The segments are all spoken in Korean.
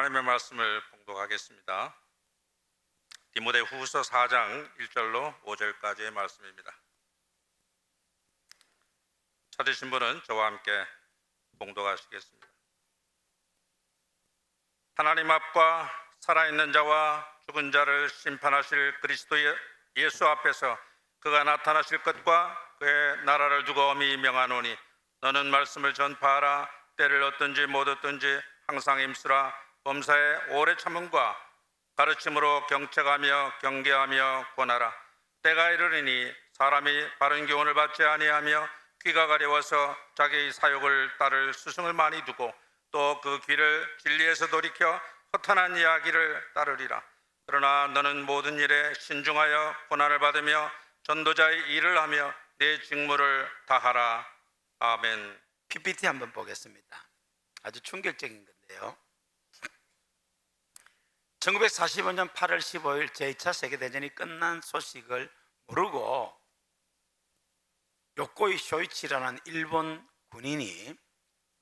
하나님의 말씀을 봉독하겠습니다. 디모데후서 4장 1절로 5절까지의 말씀입니다. 찾으신 분은 저와 함께 봉독하시겠습니다. 하나님 앞과 살아있는 자와 죽은 자를 심판하실 그리스도 예수 앞에서 그가 나타나실 것과 그의 나라를 두고 엄히 명하노니 너는 말씀을 전파하라. 때를 얻든지 못 얻든지 항상 힘쓰라. 범사에 오래 참음과 가르침으로 경책하며 경계하며 권하라. 때가 이르리니 사람이 바른 교훈을 받지 아니하며 귀가 가려워서 자기의 사욕을 따를 스승을 많이 두고 또 그 귀를 진리에서 돌이켜 허탄한 이야기를 따르리라. 그러나 너는 모든 일에 신중하여 고난을 받으며 전도자의 일을 하며 내 직무를 다하라. 아멘. PPT 한번 보겠습니다. 아주 충격적인 건데요. 1945년 8월 15일 제2차 세계대전이 끝난 소식을 모르고 요코이 쇼이치라는 일본 군인이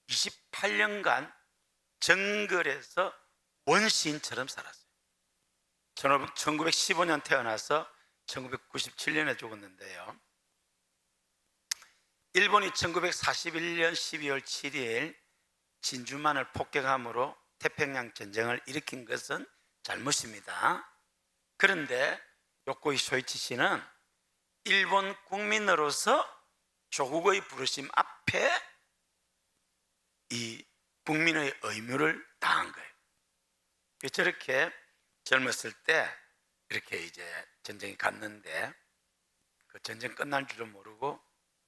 28년간 정글에서 원시인처럼 살았어요. 1915년 태어나서 1997년에 죽었는데요. 일본이 1941년 12월 7일 진주만을 폭격함으로 태평양 전쟁을 일으킨 것은 잘못입니다. 그런데 요코이 쇼이치 씨는 일본 국민으로서 조국의 부르심 앞에 이 국민의 의무를 다한 거예요. 저렇게 젊었을 때 이렇게 이제 전쟁이 갔는데 그 전쟁 끝날 줄도 모르고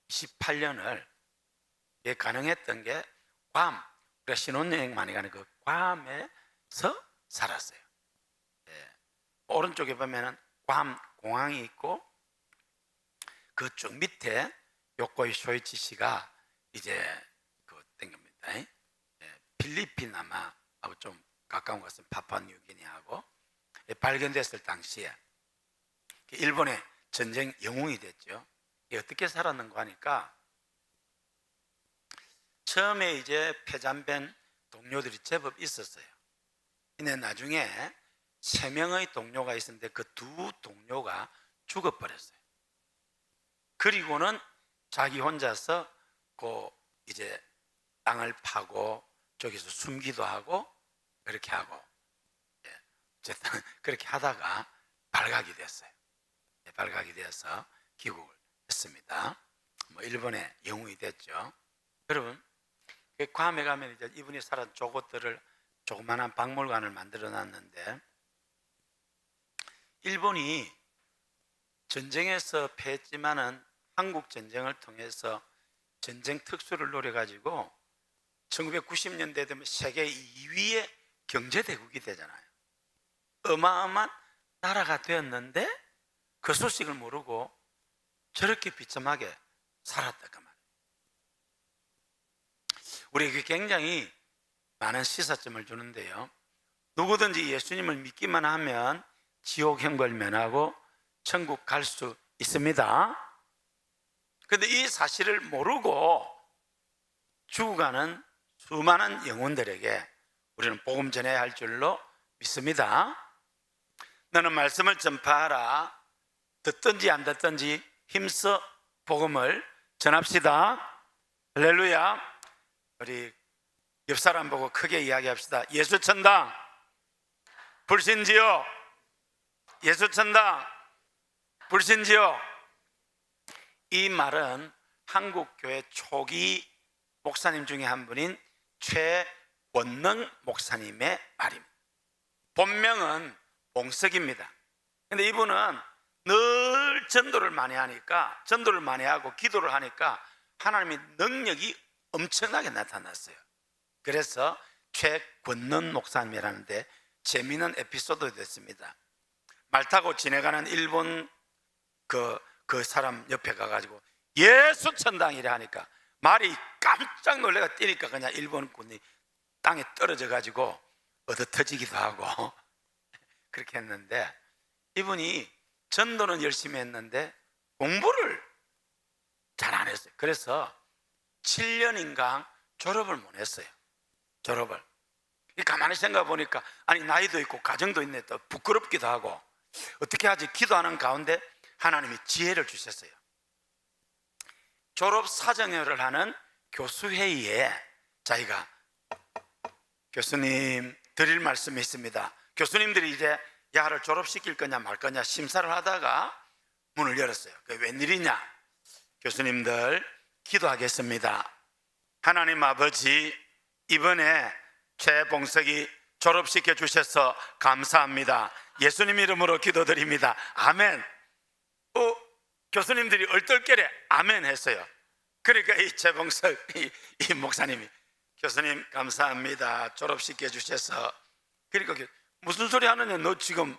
28년을 가능했던 게 괌, 우리가 신혼여행 많이 가는 그 괌에서 살았어요. 오른쪽에 보면은 괌 공항이 있고 그쪽 밑에 요코이 쇼이치 씨가 이제 그 땡깁니다. 필리핀 아마하고 좀 가까운 것은 파푸아뉴기니하고 발견됐을 당시에 일본의 전쟁 영웅이 됐죠. 어떻게 살았는가 하니까 처음에 이제 폐잔된 동료들이 제법 있었어요. 근데 나중에 3명의 동료가 있었는데 그 2 동료가 죽어버렸어요. 그리고는 자기 혼자서 그 이제 땅을 파고 저기서 숨기도 하고 그렇게 하고 어쨌든 그렇게 하다가 발각이 됐어요. 발각이 되어서 귀국을 했습니다. 일본의 영웅이 됐죠. 여러분, 괌에 가면 이제 이분이 살았던 저곳들을 조그마한 박물관을 만들어 놨는데 일본이 전쟁에서 패했지만은 한국 전쟁을 통해서 전쟁 특수를 노려가지고 1990년대 되면 세계 2위의 경제대국이 되잖아요. 어마어마한 나라가 되었는데 그 소식을 모르고 저렇게 비참하게 살았다 그 말이에요. 우리에게 굉장히 많은 시사점을 주는데요. 누구든지 예수님을 믿기만 하면 지옥 형벌 면하고 천국 갈 수 있습니다. 그런데 이 사실을 모르고 죽어가는 수많은 영혼들에게 우리는 복음 전해야 할 줄로 믿습니다. 너는 말씀을 전파하라. 듣든지 안 듣든지 힘써 복음을 전합시다. 할렐루야. 우리 옆 사람 보고 크게 이야기합시다. 예수 천당 불신지요. 예수 천당 불신지요. 이 말은 한국교회 초기 목사님 중에 한 분인 최원능 목사님의 말입니다. 본명은 옹석입니다. 그런데 이분은 늘 전도를 많이 하니까, 전도를 많이 하고 기도를 하니까 하나님의 능력이 엄청나게 나타났어요. 그래서 최권능 목사님이라는데 재미있는 에피소드가 됐습니다. 말 타고 지나가는 일본 그 사람 옆에 가가지고 예수 천당이라 하니까 말이 깜짝 놀래가 뛰니까 그냥 일본군이 땅에 떨어져 가지고 얻어 터지기도 하고 그렇게 했는데 이분이 전도는 열심히 했는데 공부를 잘 안 했어요. 그래서 7년인가 졸업을 못 했어요. 졸업을. 가만히 생각해 보니까 아니 나이도 있고 가정도 있네, 또 부끄럽기도 하고 어떻게 하지? 기도하는 가운데 하나님이 지혜를 주셨어요. 졸업 사정회를 하는 교수회의에 자기가 교수님 드릴 말씀이 있습니다. 교수님들이 이제 야를 졸업시킬 거냐 말 거냐 심사를 하다가 문을 열었어요. 웬일이냐? 교수님들 기도하겠습니다. 하나님 아버지, 이번에 최봉석이 졸업시켜 주셔서 감사합니다. 예수님 이름으로 기도드립니다. 아멘. 교수님들이 얼떨결에 아멘 했어요. 그러니까 이 최봉석 이 목사님이 교수님 감사합니다. 졸업시켜 주셔서. 그러니까 무슨 소리 하느냐? 너 지금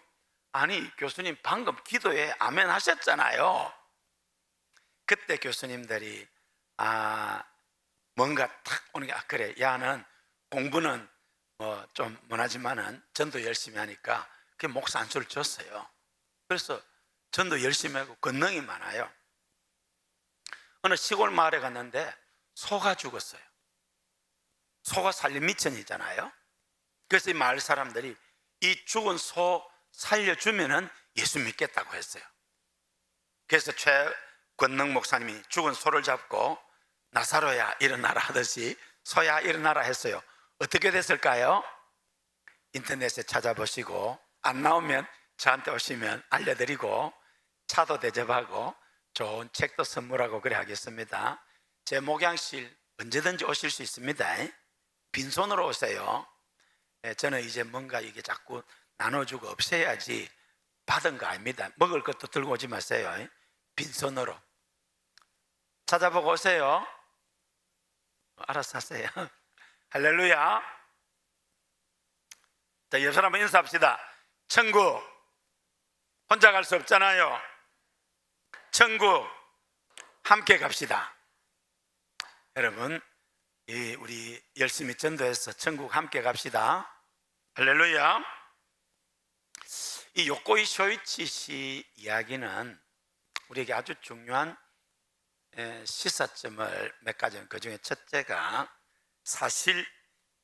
아니 교수님 방금 기도에 아멘 하셨잖아요. 그때 교수님들이 뭔가 탁 오는 게 그래, 야는 공부는 뭐 좀 못하지만은 전도 열심히 하니까 그 목사 안수를 줬어요. 그래서 전도 열심히 하고 권능이 많아요. 어느 시골 마을에 갔는데 소가 죽었어요. 소가 살림 미천이잖아요. 그래서 이 마을 사람들이 이 죽은 소 살려주면은 예수 믿겠다고 했어요. 그래서 최권능 목사님이 죽은 소를 잡고 나사로야 일어나라 하듯이 소야 일어나라 했어요. 어떻게 됐을까요? 인터넷에 찾아보시고 안 나오면 저한테 오시면 알려드리고 차도 대접하고 좋은 책도 선물하고 그래 하겠습니다. 제 목양실 언제든지 오실 수 있습니다. 빈손으로 오세요. 저는 이제 뭔가 이게 자꾸 나눠주고 없애야지 받은 거 아닙니다. 먹을 것도 들고 오지 마세요. 빈손으로 찾아보고 오세요. 알아서 하세요. 할렐루야. 자, 옆 사람 인사합시다. 천국 혼자 갈 수 없잖아요. 천국 함께 갑시다. 여러분, 우리 열심히 전도해서 천국 함께 갑시다. 할렐루야. 이 요코이 쇼이치 씨 이야기는 우리에게 아주 중요한 시사점을 몇 가지, 그 중에 첫째가 사실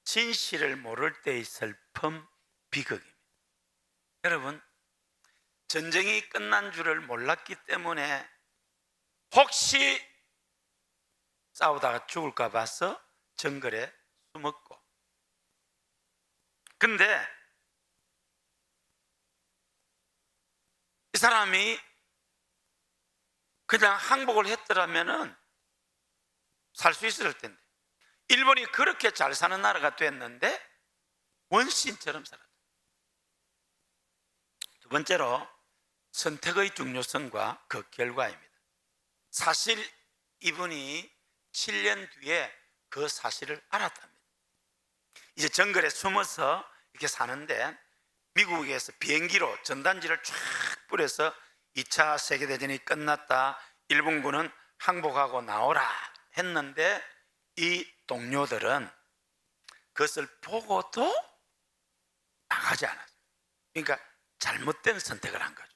진실을 모를 때의 슬픔, 비극입니다. 여러분, 전쟁이 끝난 줄을 몰랐기 때문에 혹시 싸우다가 죽을까 봐서 정글에 숨었고, 근데 이 사람이 그냥 항복을 했더라면은 살 수 있을 텐데, 일본이 그렇게 잘 사는 나라가 됐는데 원신처럼 살았다. 두 번째로 선택의 중요성과 그 결과입니다. 사실 이분이 7년 뒤에 그 사실을 알았답니다. 이제 정글에 숨어서 이렇게 사는데 미국에서 비행기로 전단지를 쫙 뿌려서 2차 세계대전이 끝났다, 일본군은 항복하고 나오라 했는데 이 동료들은 그것을 보고도 나가지 않았어요. 그러니까 잘못된 선택을 한 거죠.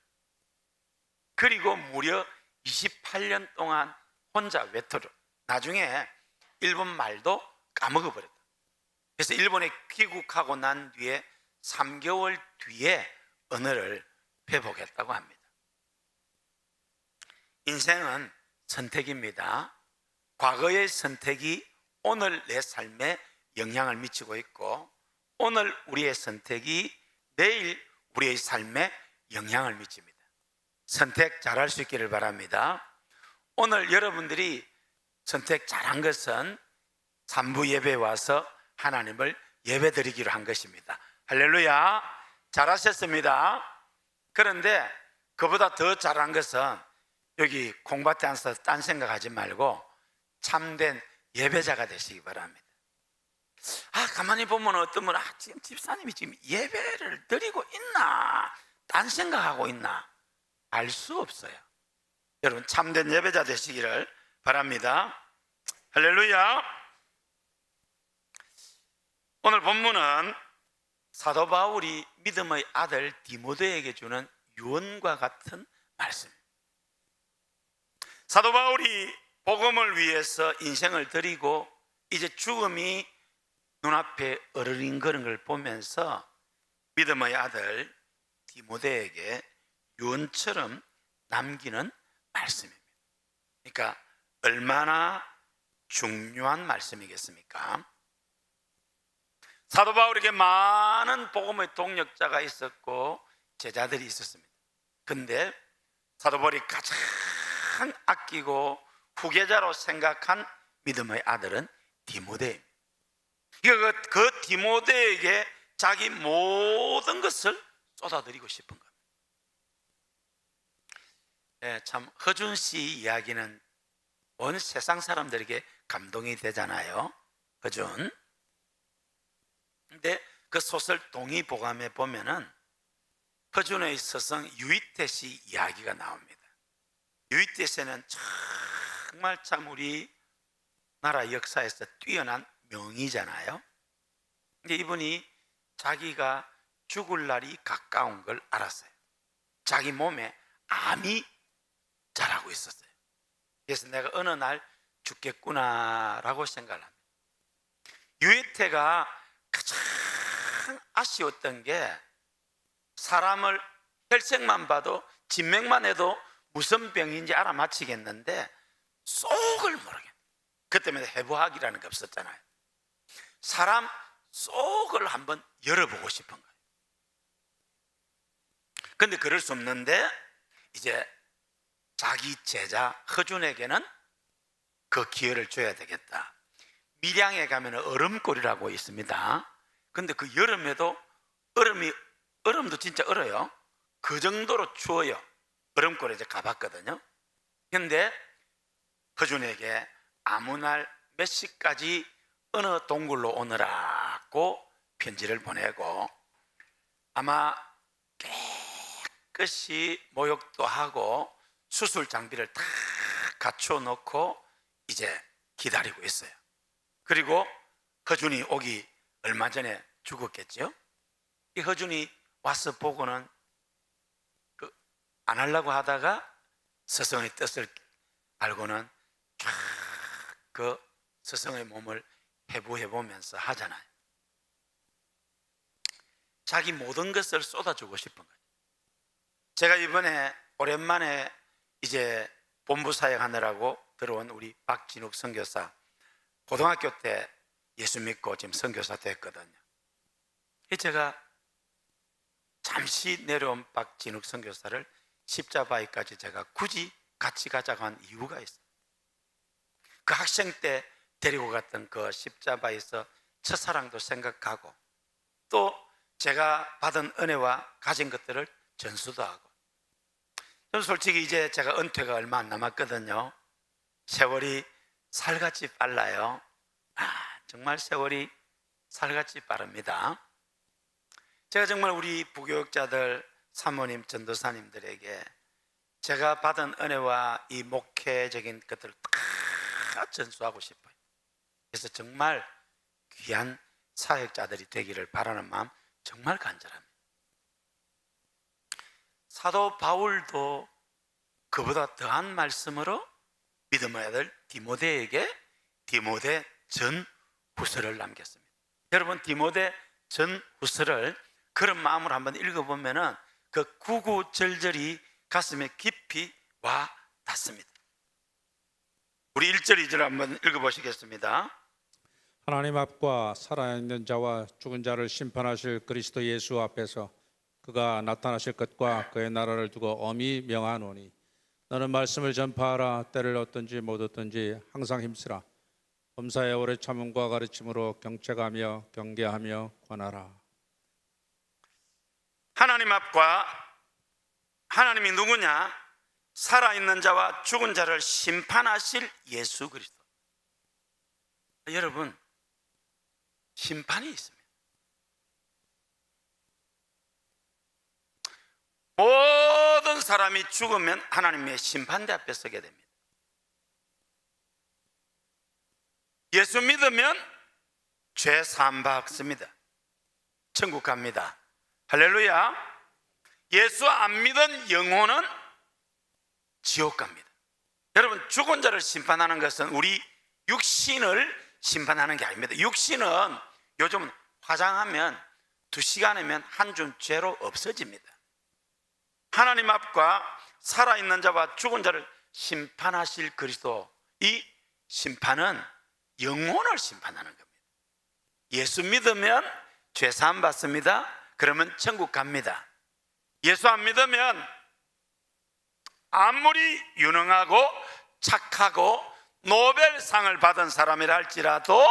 그리고 무려 28년 동안 혼자 외톨이, 나중에 일본 말도 까먹어버렸다. 그래서 일본에 귀국하고 난 뒤에 3개월 뒤에 언어를 회복했다고 합니다. 인생은 선택입니다. 과거의 선택이 오늘 내 삶에 영향을 미치고 있고, 오늘 우리의 선택이 내일 우리의 삶에 영향을 미칩니다. 선택 잘할 수 있기를 바랍니다. 오늘 여러분들이 선택 잘한 것은 3부 예배에 와서 하나님을 예배드리기로 한 것입니다. 할렐루야. 잘하셨습니다. 그런데 그보다 더 잘한 것은 여기 공밭에 앉아서 딴 생각하지 말고 참된 예배자가 되시기 바랍니다. 가만히 보면 어떤 분은 지금 집사님이 지금 예배를 드리고 있나, 딴 생각하고 있나 알 수 없어요. 여러분, 참된 예배자 되시기를 바랍니다. 할렐루야. 오늘 본문은 사도 바울이 믿음의 아들 디모데에게 주는 유언과 같은 말씀입니다. 사도 바울이 복음을 위해서 인생을 드리고 이제 죽음이 눈앞에 어른거리는 걸 보면서 믿음의 아들 디모데에게 유언처럼 남기는 말씀입니다. 그러니까 얼마나 중요한 말씀이겠습니까? 사도 바울에게 많은 복음의 동력자가 있었고 제자들이 있었습니다. 근데 사도 바울이 가장 아끼고 후계자로 생각한 믿음의 아들은 디모데입니다. 그 디모데에게 자기 모든 것을 쏟아드리고 싶은 겁니다. 참 허준 씨 이야기는 온 세상 사람들에게 감동이 되잖아요. 허준. 근데 그 소설 동의보감에 보면은 허준의 스승 유이태 씨 이야기가 나옵니다. 유이태 씨는 정말 참 우리 나라 역사에서 뛰어난 명의잖아요. 근데 이분이 자기가 죽을 날이 가까운 걸 알았어요. 자기 몸에 암이 자라고 있었어요. 그래서 내가 어느 날 죽겠구나라고 생각을 합니다. 유이태가 가장 아쉬웠던 게 사람을 혈색만 봐도 진맥만 해도 무슨 병인지 알아맞히겠는데 속을 모르겠어요. 그 때문에 해부학이라는 게 없었잖아요. 사람 속을 한번 열어보고 싶은 거예요. 근데 그럴 수 없는데 이제 자기 제자 허준에게는 그 기회를 줘야 되겠다. 밀양에 가면 얼음골이라고 있습니다. 근데 그 여름에도 얼음도 진짜 얼어요. 그 정도로 추워요. 얼음골에 이제 가봤거든요. 근데 허준에게 아무 날 몇 시까지 어느 동굴로 오느라고 편지를 보내고 아마 깨끗이 목욕도 하고 수술 장비를 다 갖춰 놓고 이제 기다리고 있어요. 그리고 허준이 오기 얼마 전에 죽었겠죠. 이 허준이 와서 보고는 안 하려고 하다가 스승의 뜻을 알고는 쫙 그 스승의 몸을 해부해 보면서 하잖아요. 자기 모든 것을 쏟아주고 싶은 거예요. 제가 이번에 오랜만에 이제 본부 사역하느라고 들어온 우리 박진욱 선교사, 고등학교 때 예수 믿고 지금 선교사 됐거든요. 제가 잠시 내려온 박진욱 선교사를 십자바위까지 제가 굳이 같이 가자고 한 이유가 있어요. 그 학생 때 데리고 갔던 그 십자바에서 첫사랑도 생각하고 또 제가 받은 은혜와 가진 것들을 전수도 하고, 저는 솔직히 이제 제가 은퇴가 얼마 안 남았거든요. 세월이 살같이 빨라요. 정말 세월이 살같이 빠릅니다. 제가 정말 우리 부교육자들, 사모님, 전도사님들에게 제가 받은 은혜와 이 목회적인 것들을 다 전수하고 싶어요. 그래서 정말 귀한 사역자들이 되기를 바라는 마음 정말 간절합니다. 사도 바울도 그보다 더한 말씀으로 믿음의 아들 디모데에게 디모데 전후서를 남겼습니다. 여러분, 디모데 전후서를 그런 마음으로 한번 읽어보면 그 구구절절이 가슴에 깊이 와 닿습니다. 우리 1절 2절 한번 읽어보시겠습니다. 하나님 앞과 살아있는 자와 죽은 자를 심판하실 그리스도 예수 앞에서 그가 나타나실 것과 그의 나라를 두고 엄히 명하노니 너는 말씀을 전파하라. 때를 얻든지 못 얻든지 항상 힘쓰라. 범사의 오래 참음과 가르침으로 경책하며 경계하며 권하라. 하나님 앞과, 하나님이 누구냐? 살아있는 자와 죽은 자를 심판하실 예수 그리스도. 여러분, 심판이 있습니다. 모든 사람이 죽으면 하나님의 심판대 앞에 서게 됩니다. 예수 믿으면 죄 사함 받습니다. 천국 갑니다. 할렐루야. 예수 안 믿은 영혼은 지옥 갑니다. 여러분, 죽은 자를 심판하는 것은 우리 육신을 심판하는 게 아닙니다. 육신은 요즘은 화장하면 2시간이면 한 줌 죄로 없어집니다. 하나님 앞과 살아있는 자와 죽은 자를 심판하실 그리스도, 이 심판은 영혼을 심판하는 겁니다. 예수 믿으면 죄 사함 받습니다. 그러면 천국 갑니다. 예수 안 믿으면 아무리 유능하고 착하고 노벨상을 받은 사람이라 할지라도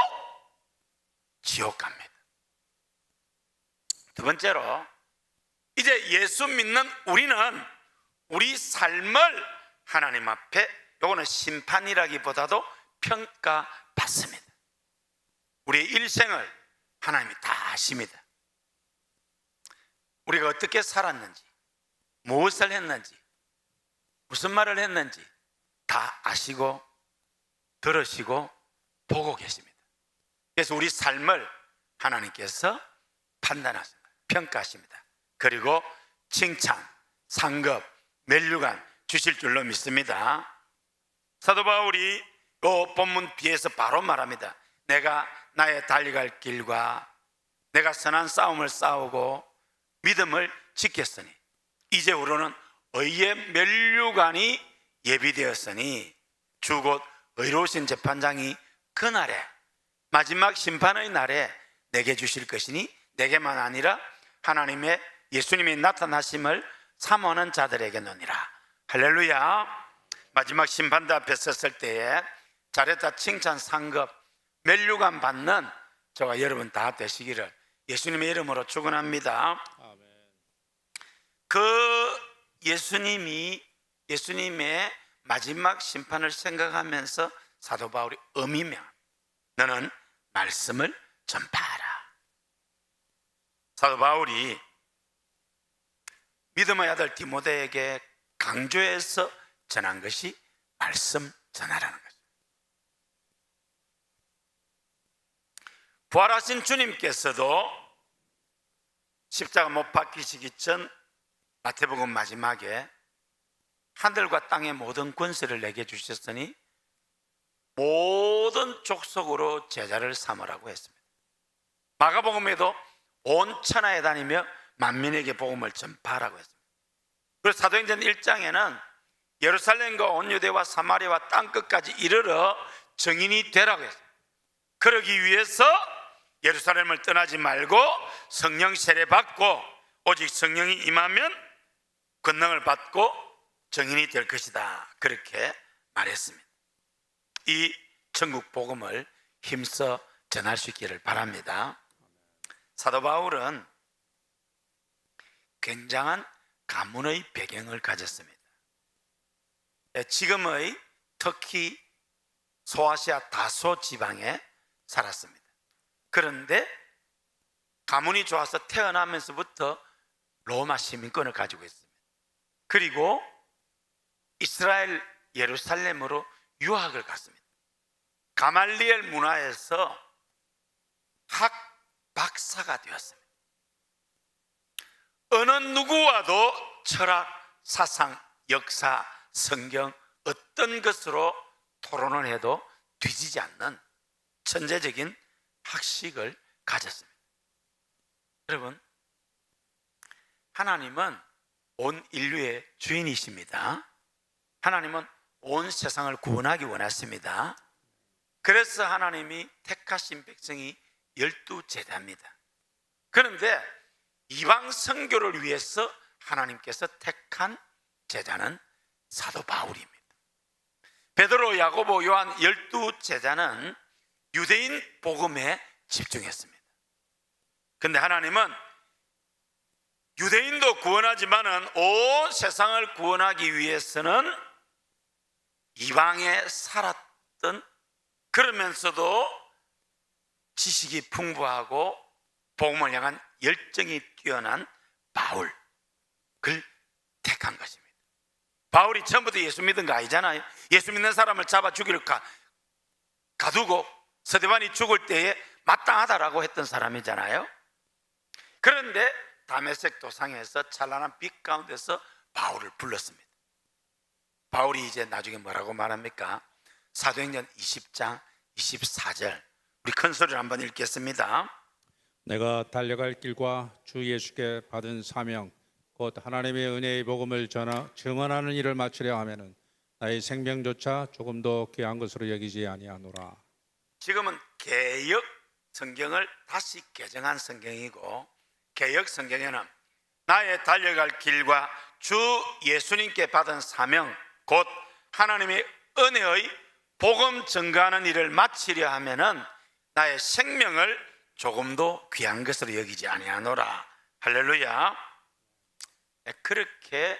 지옥 갑니다. 두 번째로, 이제 예수 믿는 우리는 우리 삶을 하나님 앞에, 요거는 심판이라기보다도 평가받습니다. 우리의 일생을 하나님이 다 아십니다. 우리가 어떻게 살았는지, 무엇을 했는지, 무슨 말을 했는지 다 아시고 들으시고 보고 계십니다. 그래서 우리 삶을 하나님께서 판단하십니다. 평가하십니다. 그리고 칭찬, 상급, 면류관 주실 줄로 믿습니다. 사도 바울이 이 본문 뒤에서 바로 말합니다. 내가 나의 달려갈 길과 내가 선한 싸움을 싸우고 믿음을 지켰으니 이제후로는 의의 면류관이 예비되었으니 주 곧 의로우신 재판장이 그날에, 마지막 심판의 날에 내게 주실 것이니 내게만 아니라 하나님의 예수님의 나타나심을 사모하는 자들에게느니라. 할렐루야. 마지막 심판대 앞에 섰을 때에 잘했다 칭찬, 상급, 면류관 받는 저와 여러분 다 되시기를 예수님의 이름으로 축원합니다. 그 예수님의 마지막 심판을 생각하면서 사도 바울이 엄히며 너는 말씀을 전파하라. 사도 바울이 믿음의 아들 디모데에게 강조해서 전한 것이 말씀 전하라는 것입니다. 부활하신 주님께서도 십자가 못 박히시기 전 마태복음 마지막에 하늘과 땅의 모든 권세를 내게 주셨으니 모든 족속으로 제자를 삼으라고 했습니다. 마가복음에도 온 천하에 다니며 만민에게 복음을 전파하라고 했습니다. 그래서 사도행전 1장에는 예루살렘과 온 유대와 사마리아와 땅끝까지 이르러 증인이 되라고 했습니다. 그러기 위해서 예루살렘을 떠나지 말고 성령 세례 받고 오직 성령이 임하면 권능을 받고 증인이 될 것이다, 그렇게 말했습니다. 이 천국 복음을 힘써 전할 수 있기를 바랍니다. 사도 바울은 굉장한 가문의 배경을 가졌습니다. 지금의 터키 소아시아 다소 지방에 살았습니다. 그런데 가문이 좋아서 태어나면서부터 로마 시민권을 가지고 있습니다. 그리고 이스라엘 예루살렘으로 유학을 갔습니다. 가말리엘 문화에서 학 박사가 되었습니다. 어느 누구와도 철학, 사상, 역사, 성경 어떤 것으로 토론을 해도 뒤지지 않는 천재적인 학식을 가졌습니다. 여러분, 하나님은 온 인류의 주인이십니다. 하나님은 온 세상을 구원하기 원하십니다. 그래서 하나님이 택하신 백성이 12제자입니다. 그런데 이방 선교를 위해서 하나님께서 택한 제자는 사도 바울입니다. 베드로, 야고보, 요한 12제자는 유대인 복음에 집중했습니다. 그런데 하나님은 유대인도 구원하지만은 온 세상을 구원하기 위해서는 이방에 살았던, 그러면서도 지식이 풍부하고 복음을 향한 열정이 뛰어난 바울, 그를 택한 것입니다. 바울이 처음부터 예수 믿은 거 아니잖아요. 예수 믿는 사람을 잡아 죽이를 가두고 스데반이 죽을 때에 마땅하다라고 했던 사람이잖아요. 그런데 다메섹 도상에서 찬란한 빛 가운데서 바울을 불렀습니다. 바울이 이제 나중에 뭐라고 말합니까? 사도행전 20장 24절, 우리 큰 소리로 한번 읽겠습니다. 내가 달려갈 길과 주 예수께 받은 사명 곧 하나님의 은혜의 복음을 증언하는 일을 마치려 하면은 나의 생명조차 조금도 귀한 것으로 여기지 아니하노라. 지금은 개역 성경을 다시 개정한 성경이고, 개역 성경에는 나의 달려갈 길과 주 예수님께 받은 사명 곧 하나님의 은혜의 복음 증거하는 일을 마치려 하면은 나의 생명을 조금도 귀한 것으로 여기지 아니하노라. 할렐루야. 그렇게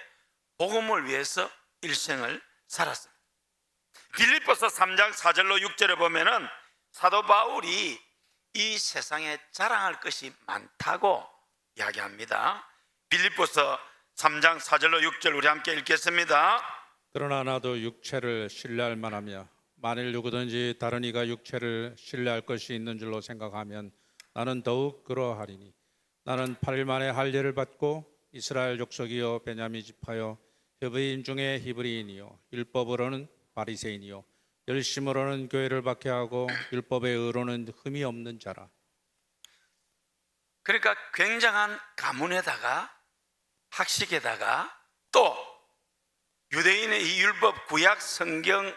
복음을 위해서 일생을 살았습니다. 빌립보서 3장 4절로 6절에 보면은 사도 바울이 이 세상에 자랑할 것이 많다고 이야기합니다. 빌립보서 3장 4절로 6절 우리 함께 읽겠습니다. 그러나 나도 육체를 신뢰할 만하며 만일 누구든지 다른 이가 육체를 신뢰할 것이 있는 줄로 생각하면 나는 더욱 그러하리니 나는 8일 만에 할례를 받고 이스라엘 족속이요 베냐민 지파요 히브리인 중에 히브리인이요 율법으로는 바리새인이요 열심으로는 교회를 박해하고 율법의 의로는 흠이 없는 자라. 그러니까 굉장한 가문에다가 학식에다가 또 유대인의 이 율법 구약 성경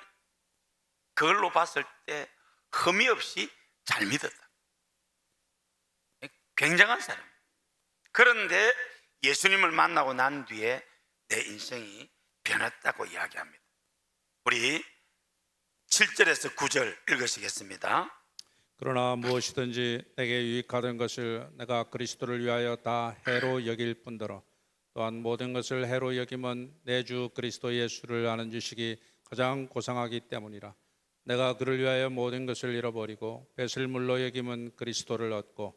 그걸로 봤을 때 흠이 없이 잘 믿었다. 굉장한 사람. 그런데 예수님을 만나고 난 뒤에 내 인생이 변했다고 이야기합니다. 우리 7절에서 9절 읽으시겠습니다. 그러나 무엇이든지 내게 유익하던 것을 내가 그리스도를 위하여 다 해로 여길 뿐더러 또한 모든 것을 해로 여김은 내 주 그리스도 예수를 아는 지식이 가장 고상하기 때문이라. 내가 그를 위하여 모든 것을 잃어버리고 배설물로 여김은 그리스도를 얻고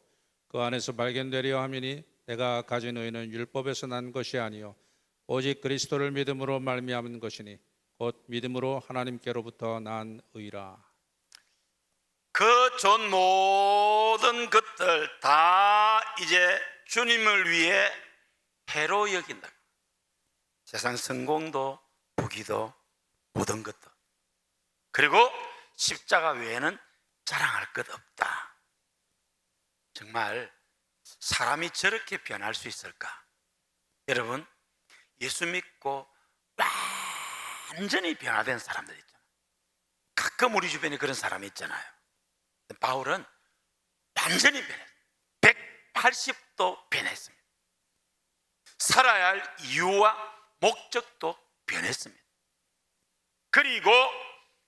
그 안에서 발견되려 함이니 내가 가진 의는 율법에서 난 것이 아니요 오직 그리스도를 믿음으로 말미암은 것이니 곧 믿음으로 하나님께로부터 난 의라. 그 전 모든 것들 다 이제 주님을 위해 해로 여긴다. 세상 성공도 부귀도 모든 것도, 그리고 십자가 외에는 자랑할 것 없다. 정말 사람이 저렇게 변할 수 있을까? 여러분, 예수 믿고 완전히 변화된 사람들 있잖아요. 가끔 우리 주변에 그런 사람이 있잖아요. 바울은 완전히 변했어요. 180도 변했습니다. 살아야 할 이유와 목적도 변했습니다. 그리고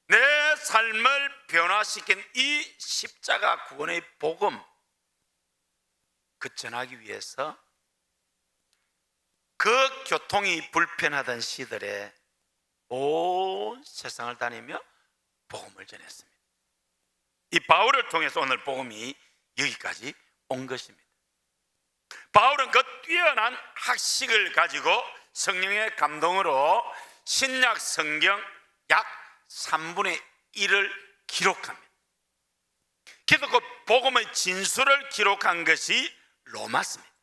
내 삶을 변화시킨 이 십자가 구원의 복음, 그 전하기 위해서 그 교통이 불편하던 시절에 온 세상을 다니며 복음을 전했습니다. 이 바울을 통해서 오늘 복음이 여기까지 온 것입니다. 바울은 그 뛰어난 학식을 가지고 성령의 감동으로 신약 성경 약 3분의 1을 기록합니다. 그래서 그 복음의 진수를 기록한 것이 로마서입니다.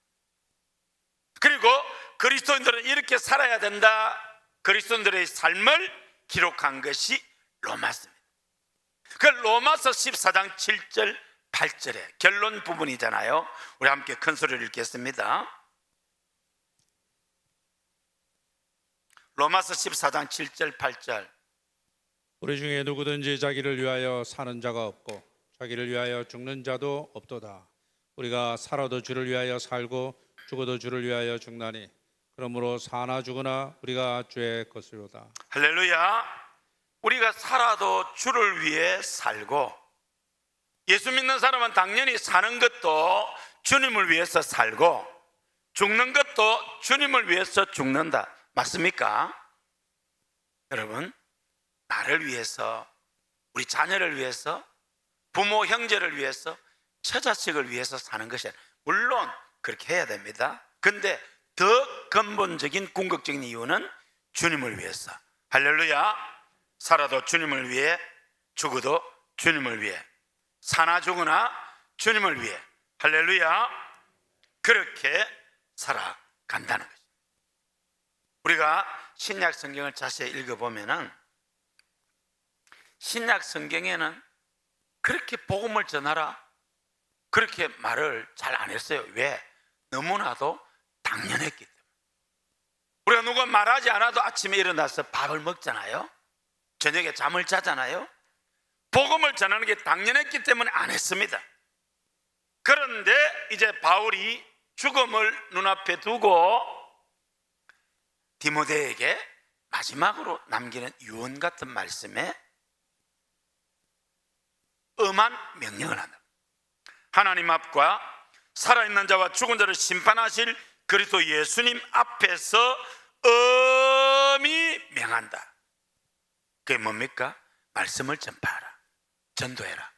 그리고 그리스도인들은 이렇게 살아야 된다, 그리스도인들의 삶을 기록한 것이 로마서입니다. 그 로마서 14장 7절 8절의 결론 부분이잖아요. 우리 함께 큰 소리를 읽겠습니다. 로마서 14장 7절 8절. 우리 중에 누구든지 자기를 위하여 사는 자가 없고 자기를 위하여 죽는 자도 없도다. 우리가 살아도 주를 위하여 살고 죽어도 주를 위하여 죽나니 그러므로 사나 죽으나 우리가 주의 것이로다. 할렐루야. 우리가 살아도 주를 위해 살고, 예수 믿는 사람은 당연히 사는 것도 주님을 위해서 살고 죽는 것도 주님을 위해서 죽는다. 맞습니까? 여러분, 나를 위해서, 우리 자녀를 위해서, 부모 형제를 위해서, 처자식을 위해서 사는 것이 물론 그렇게 해야 됩니다. 근데 더 근본적인 궁극적인 이유는 주님을 위해서. 할렐루야. 살아도 주님을 위해, 죽어도 주님을 위해, 사나 죽으나 주님을 위해. 할렐루야. 그렇게 살아간다는 것입니다. 우리가 신약 성경을 자세히 읽어보면은 신약 성경에는 그렇게 복음을 전하라, 그렇게 말을 잘 안 했어요. 왜? 너무나도 당연했기 때문에. 우리가 누가 말하지 않아도 아침에 일어나서 밥을 먹잖아요. 저녁에 잠을 자잖아요. 복음을 전하는 게 당연했기 때문에 안 했습니다. 그런데 이제 바울이 죽음을 눈앞에 두고 디모데에게 마지막으로 남기는 유언 같은 말씀에 엄한 명령을 한다. 하나님 앞과 살아있는 자와 죽은 자를 심판하실 그리스도 예수님 앞에서 엄히 명한다. 그게 뭡니까? 말씀을 전파하라, 전도해라.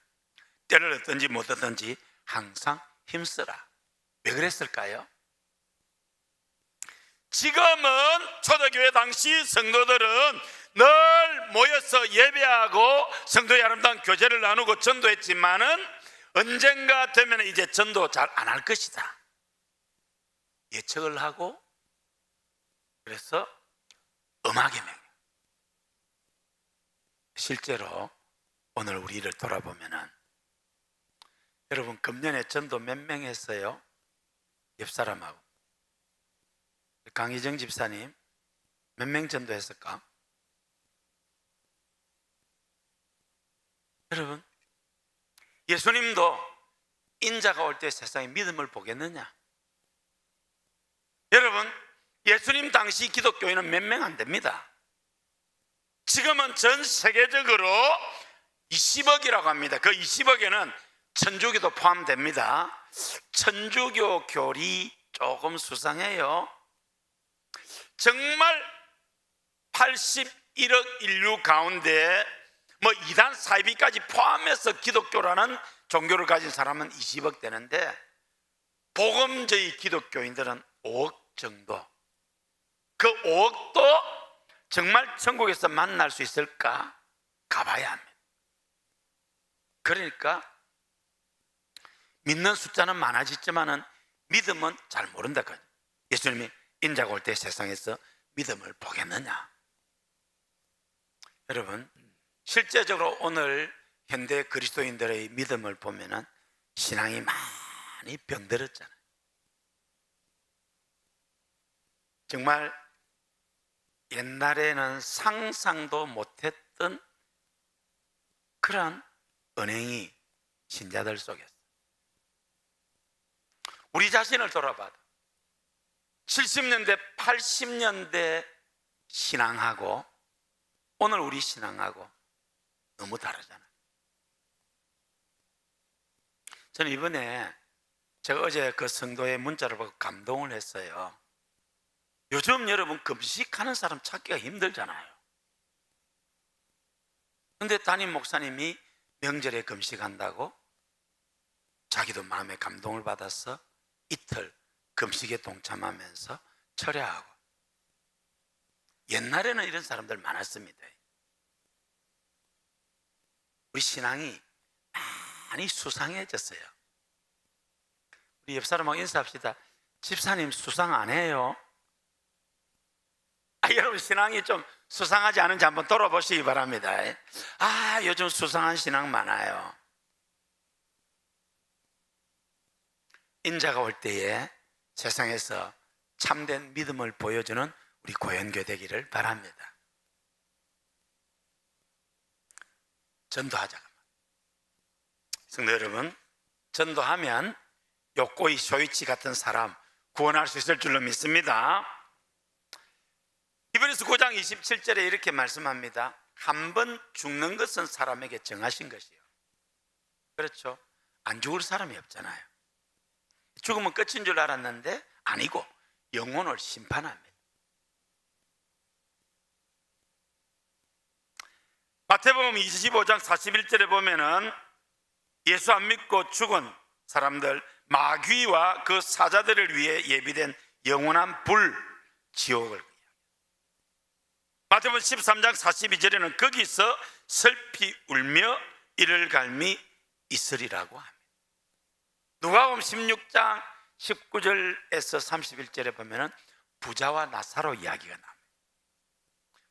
때를 얻든지 못 얻든지 항상 힘쓰라. 왜 그랬을까요? 지금은 초대교회 당시 성도들은 늘 모여서 예배하고 성도의 아름다운 교제를 나누고 전도했지만은 언젠가 되면 이제 전도 잘 안 할 것이다 예측을 하고, 그래서 엄하게 명령. 실제로 오늘 우리를 돌아보면은 여러분 금년에 전도 몇 명 했어요? 옆 사람하고 강희정 집사님 몇 명 전도했을까? 여러분, 예수님도 인자가 올 때 세상에 믿음을 보겠느냐? 여러분, 예수님 당시 기독교인은 몇 명 안 됩니다. 지금은 전 세계적으로 20억이라고 합니다. 그 20억에는 천주교도 포함됩니다. 천주교 교리 조금 수상해요. 정말 81억 인류 가운데 뭐 이단 사이비까지 포함해서 기독교라는 종교를 가진 사람은 20억 되는데 복음주의 기독교인들은 5억 정도. 그 5억도 정말 천국에서 만날 수 있을까? 가봐야 합니다. 그러니까 믿는 숫자는 많아지지만은 믿음은 잘 모른다. 예수님이 인자가 올 때 세상에서 믿음을 보겠느냐? 여러분, 실제적으로 오늘 현대 그리스도인들의 믿음을 보면은 신앙이 많이 병들었잖아요. 정말 옛날에는 상상도 못했던 그런 은행이 신자들 속에서. 우리 자신을 돌아봐도 70년대, 80년대 신앙하고 오늘 우리 신앙하고 너무 다르잖아요. 저는 이번에 제가 어제 그 성도의 문자를 보고 감동을 했어요. 요즘 여러분 금식하는 사람 찾기가 힘들잖아요. 그런데 담임 목사님이 명절에 금식한다고 자기도 마음에 감동을 받아서 이틀 금식에 동참하면서 철야하고. 옛날에는 이런 사람들 많았습니다. 우리 신앙이 많이 수상해졌어요. 우리 옆 사람하고 인사합시다. 집사님 수상 안 해요? 여러분 신앙이 좀 수상하지 않은지 한번 돌아보시기 바랍니다. 요즘 수상한 신앙 많아요. 인자가 올 때에 세상에서 참된 믿음을 보여주는 우리 고연교 되기를 바랍니다. 전도하자. 성도 여러분, 전도하면 요코이 쇼이치 같은 사람 구원할 수 있을 줄로 믿습니다. 히브리서 9장 27절에 이렇게 말씀합니다. 한 번 죽는 것은 사람에게 정하신 것이요. 그렇죠? 안 죽을 사람이 없잖아요. 죽으면 끝인 줄 알았는데 아니고 영혼을 심판합니다. 마태복음 25장 41절에 보면은 예수 안 믿고 죽은 사람들 마귀와 그 사자들을 위해 예비된 영원한 불 지옥을, 마태복음 13장 42절에는 거기서 슬피 울며 이를 갈미 있으리라고 합니다. 누가복음 16장 19절에서 31절에 보면은 부자와 나사로 이야기가 나옵니다.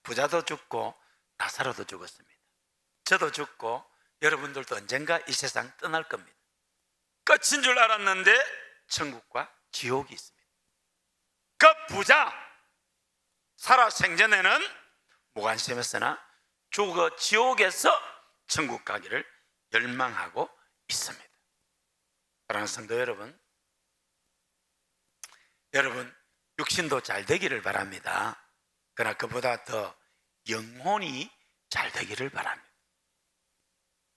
부자도 죽고 나사로도 죽었습니다. 저도 죽고 여러분들도 언젠가 이 세상 떠날 겁니다. 끝인 줄 알았는데 천국과 지옥이 있습니다. 그 부자 살아 생전에는 무관심했으나 죽어 지옥에서 천국 가기를 열망하고 있습니다. 사랑하는 성도 여러분, 육신도 잘 되기를 바랍니다. 그러나 그보다 더 영혼이 잘 되기를 바랍니다.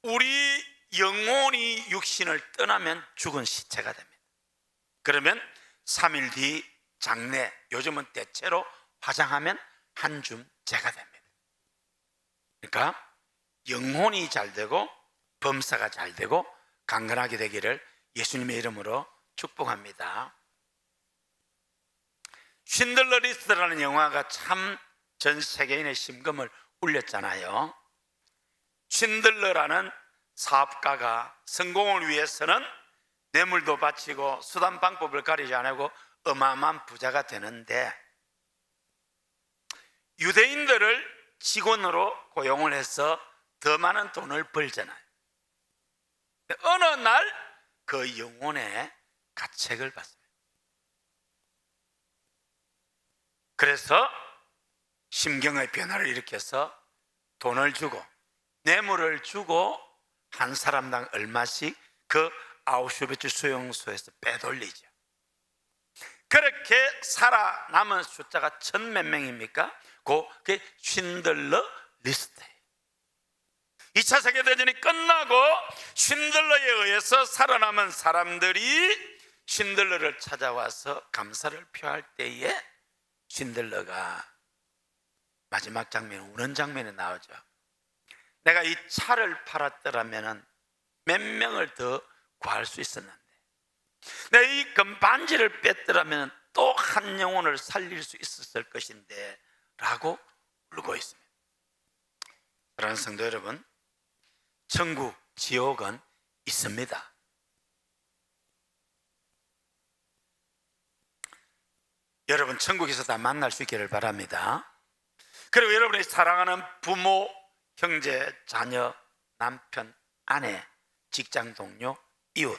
우리 영혼이 육신을 떠나면 죽은 시체가 됩니다. 그러면 3일 뒤 장례, 요즘은 대체로 화장하면 한줌 재가 됩니다. 그러니까 영혼이 잘 되고 범사가 잘 되고 강건하게 되기를 예수님의 이름으로 축복합니다. 쉰들러 리스트라는 영화가 참 전 세계인의 심금을 울렸잖아요. 쉰들러라는 사업가가 성공을 위해서는 뇌물도 바치고 수단 방법을 가리지 않고 어마어마한 부자가 되는데, 유대인들을 직원으로 고용을 해서 더 많은 돈을 벌잖아요. 어느 날 그 영혼의 가책을 받습니다. 그래서 심경의 변화를 일으켜서 돈을 주고 뇌물을 주고 한 사람당 얼마씩 그 아우슈비츠 수용소에서 빼돌리죠. 그렇게 살아남은 숫자가 1000몇 명입니까? 그게 쉰들러 리스트예요. 2차 세계대전이 끝나고 쉰들러에 의해서 살아남은 사람들이 쉰들러를 찾아와서 감사를 표할 때에 쉰들러가 마지막 장면, 우는 장면에 나오죠. 내가 이 차를 팔았더라면 몇 명을 더 구할 수 있었는데, 내가 이 금반지를 뺐더라면 또 한 영혼을 살릴 수 있었을 것인데 라고 울고 있습니다. 사랑하는 성도 여러분, 천국, 지옥은 있습니다. 여러분 천국에서 다 만날 수 있기를 바랍니다. 그리고 여러분이 사랑하는 부모, 형제, 자녀, 남편, 아내, 직장 동료, 이웃,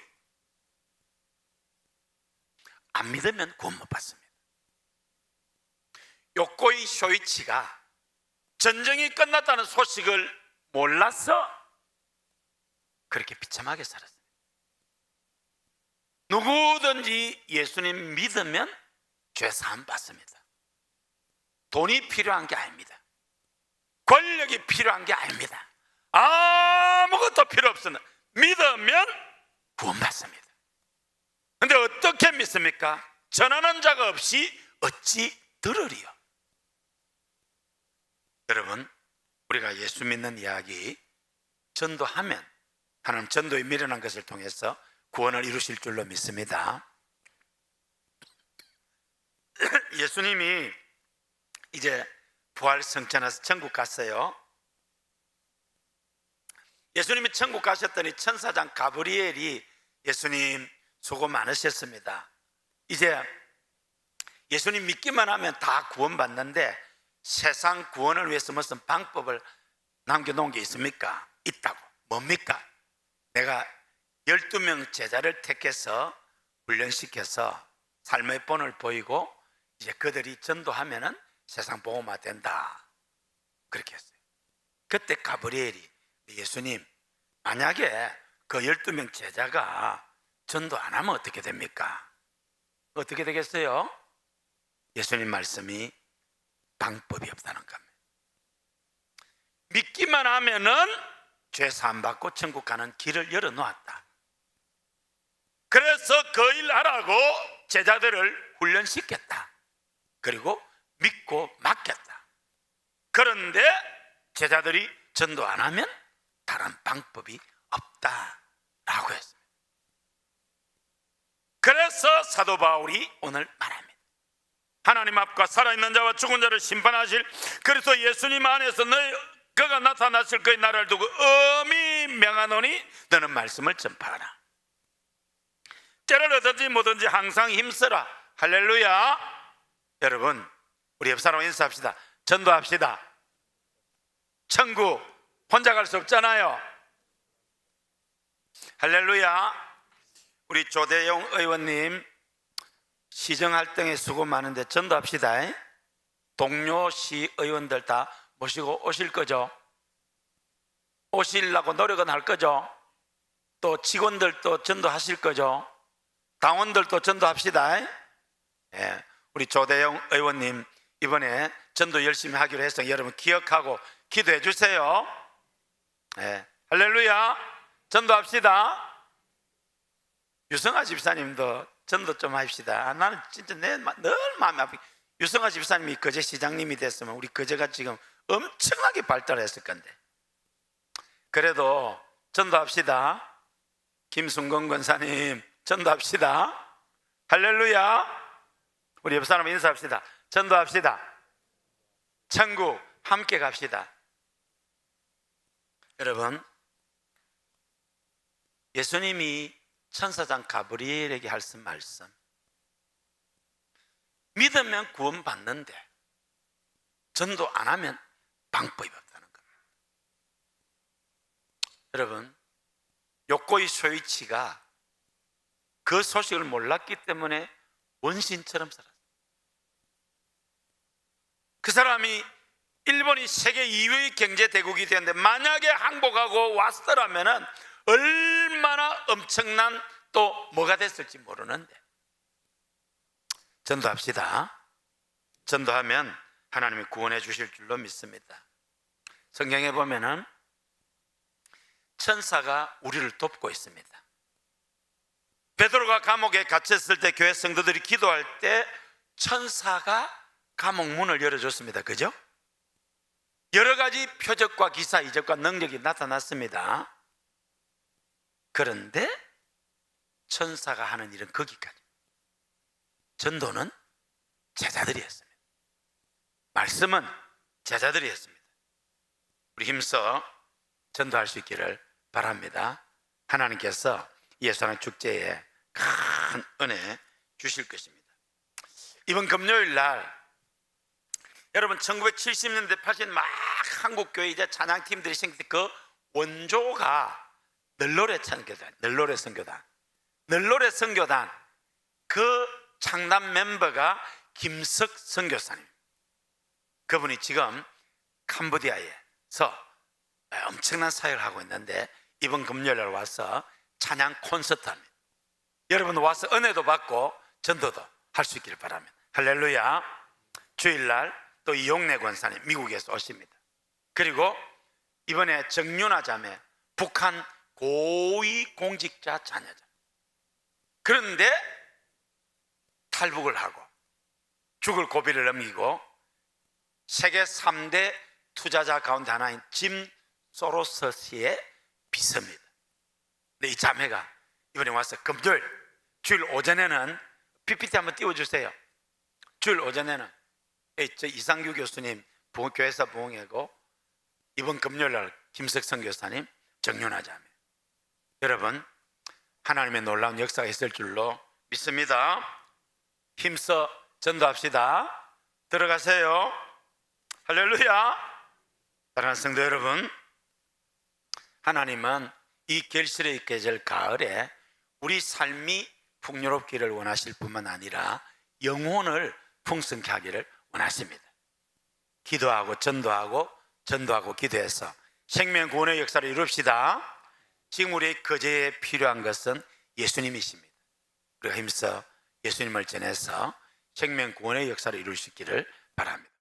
안 믿으면 구원 못 받습니다. 요코이 쇼이치가 전쟁이 끝났다는 소식을 몰라서 그렇게 비참하게 살았습니다. 누구든지 예수님 믿으면 죄 사함 받습니다. 돈이 필요한 게 아닙니다. 권력이 필요한 게 아닙니다. 아무것도 필요 없으나 믿으면 구원 받습니다. 그런데 어떻게 믿습니까? 전하는 자가 없이 어찌 들으리요? 여러분, 우리가 예수 믿는 이야기 전도하면 하나님 전도에 미련한 것을 통해서 구원을 이루실 줄로 믿습니다. 예수님이 이제 부활 성천에서 천국 갔어요. 예수님이 천국 가셨더니 천사장 가브리엘이 예수님 수고 많으셨습니다. 이제 예수님 믿기만 하면 다 구원받는데 세상 구원을 위해서 무슨 방법을 남겨놓은 게 있습니까? 있다고. 뭡니까? 내가 12명 제자를 택해서 훈련시켜서 삶의 본을 보이고 이제 그들이 전도하면은 세상 복음화 된다. 그렇게 했어요. 그때 가브리엘이 예수님, 만약에 그 12명 제자가 전도 안 하면 어떻게 됩니까? 어떻게 되겠어요? 예수님 말씀이 방법이 없다는 겁니다. 믿기만 하면은 죄 사함 받고 천국 가는 길을 열어놓았다. 그래서 그 일 하라고 제자들을 훈련시켰다. 그리고 믿고 맡겼다. 그런데 제자들이 전도 안 하면 다른 방법이 없다라고 했습니다. 그래서 사도 바울이 오늘 말합니다. 하나님 앞과 살아있는 자와 죽은 자를 심판하실 그리스도 예수님 안에서 그가 나타나실 그의 나라를 두고 엄히 명하노니 너는 말씀을 전파하라. 때를 얻든지 뭐든지 항상 힘써라. 할렐루야. 여러분, 우리 옆 사람 인사합시다. 전도합시다. 천국 혼자 갈 수 없잖아요. 할렐루야. 우리 조대용 의원님 시정 활동에 수고 많은데 전도합시다. 동료 시의원들 다 모시고 오실 거죠? 오시려고 노력은 할 거죠? 또 직원들도 전도하실 거죠? 당원들도 전도합시다. 예, 우리 조대용 의원님 이번에 전도 열심히 하기로 해서 여러분 기억하고 기도해 주세요. 예, 할렐루야. 전도합시다. 유성아 집사님도 전도 좀 합시다. 나는 진짜 늘 마음이 아프. 유성아 집사님이 거제 시장님이 됐으면 우리 거제가 지금 엄청나게 발달했을 건데. 그래도 전도합시다. 김순건 권사님 전도합시다. 할렐루야. 우리 옆 사람 인사합시다. 전도합시다. 천국 함께 갑시다. 여러분, 예수님이 천사장 가브리엘에게 하신 말씀, 믿으면 구원받는데 전도 안 하면 방법이 없다는 겁니다. 여러분, 요코이 쇼이치가 그 소식을 몰랐기 때문에 원신처럼 살았어요. 그 사람이 일본이 세계 2위의 경제 대국이 되었는데 만약에 항복하고 왔더라면 얼마나 엄청난 또 뭐가 됐을지 모르는데 전도합시다. 전도하면 하나님이 구원해 주실 줄로 믿습니다. 성경에 보면은 천사가 우리를 돕고 있습니다. 베드로가 감옥에 갇혔을 때 교회 성도들이 기도할 때 천사가 감옥 문을 열어줬습니다. 그죠? 여러 가지 표적과 기사, 이적과 능력이 나타났습니다. 그런데 천사가 하는 일은 거기까지. 전도는 제자들이 했습니다. 말씀은 제자들이 했습니다. 우리 힘써 전도할 수 있기를 바랍니다. 하나님께서 예수님 축제에 큰 은혜 주실 것입니다. 이번 금요일 날 여러분 1970년대 80년 막 한국교회 이제 찬양팀들이 생길 때 그 원조가 널노래 선교단, 널노래 선교단 그 창단 멤버가 김석 선교사님. 그분이 지금 캄보디아에서 엄청난 사역을 하고 있는데 이번 금요일에 와서 찬양 콘서트 합니다. 여러분 와서 은혜도 받고 전도도 할 수 있기를 바랍니다. 할렐루야. 주일날 또 이용래 권사님 미국에서 오십니다. 그리고 이번에 정윤아 자매 북한 고위 공직자 자녀자. 그런데 탈북을 하고 죽을 고비를 넘기고 세계 3대 투자자 가운데 하나인 짐 소로스 씨의 비서입니다. 근데 이 자매가 이번에 와서 금요일 주일 오전에는 PPT 한번 띄워주세요. 주일 오전에는 저 이상규 교수님 교회사 부흥회고 이번 금요일날 김석성 교사님 정윤아 자매. 여러분 하나님의 놀라운 역사가 있을 줄로 믿습니다. 힘써 전도합시다. 들어가세요. 할렐루야. 사랑하는 성도 여러분, 하나님은 이 결실의 계절 가을에 우리 삶이 풍요롭기를 원하실 뿐만 아니라 영혼을 풍성케 하기를 원하십니다. 기도하고 전도하고 기도해서 생명 구원의 역사를 이룹시다. 지금 우리 거제에 필요한 것은 예수님이십니다. 우리가 힘써 예수님을 전해서 생명 구원의 역사를 이룰 수 있기를 바랍니다.